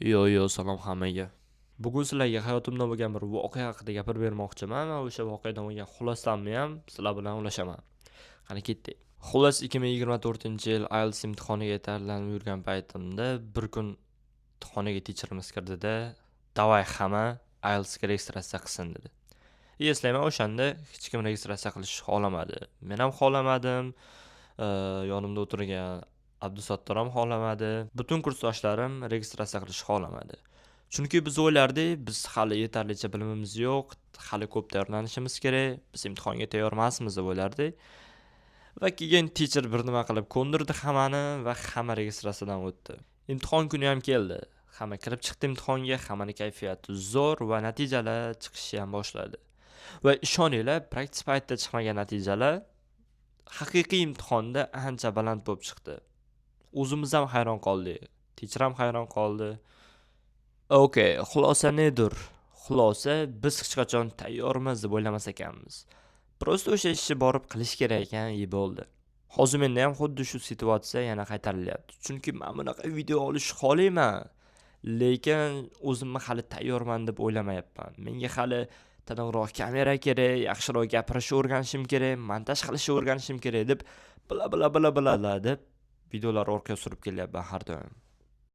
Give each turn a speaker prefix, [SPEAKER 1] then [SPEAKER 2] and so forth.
[SPEAKER 1] Salom hammaga. Bugun sizlarga hayotimda bo'lgan bir voqea haqida gapirib bermoqchiman va o'sha voqeadan bo'lgan xulosamni ham sizlar bilan ulashaman. Qani ketdik. Xullas 2024-yil IELTS imtihoniga tayyorlanib yurgan paytimda bir kun imtihoniga tekshirimiz kirdida, "Davay hamma IELTS ga registratsiya qilsin" dedi. Eslayman, o'shanda hech kim registratsiya qilishni xohlamadi. Men ham xohlamadim. Yonimda o'tirgan Abdusattor ham xohlamadi. Butun kursdoshlarim registratsiya qilishni xohlamadi. Chunki biz o'ylardik, biz hali yetarlicha bilimimiz yo'q, hali ko'p tayyorlanishimiz kerak, biz imtihonga tayyor emasmiz deb o'ylardik. Va keyin teacher bir nima qilib ko'ndirdi hammani va hamma registratsiyadan o'tdi. Imtihon kuni ham keldi. Hamma kirib chiqdi imtihonga, hammaning kayfiyati zo'r va natijalar chiqishni ham boshladi. Va ishoninglar, praktik paytda chiqmagan natijalar haqiqiy imtihonda ancha baland bo'lib chiqdi. O'zimiz ham hayron qoldik. Teacher ham hayron qoldi. Okay, xulosa nedir? Xulosa biz hech qachon tayyormiz deb o'ylamas ekanmiz. Prosta o'sha ishni borib qilish kerak ekan, bo'ldi. Hozir menda ham xuddi shu situatsiya yana qaytarilyapti. Chunki men bunaqa video olishni xohlayman, lekin o'zimni hali tayyorman deb o'ylamayapman. Menga hali tiniqroq kamera kerak, yaxshiroq gapirishni o'rganishim kerak, montaj qilishni o'rganishim kerak deb bla deb videolar orqaga surib kelyapman har doim.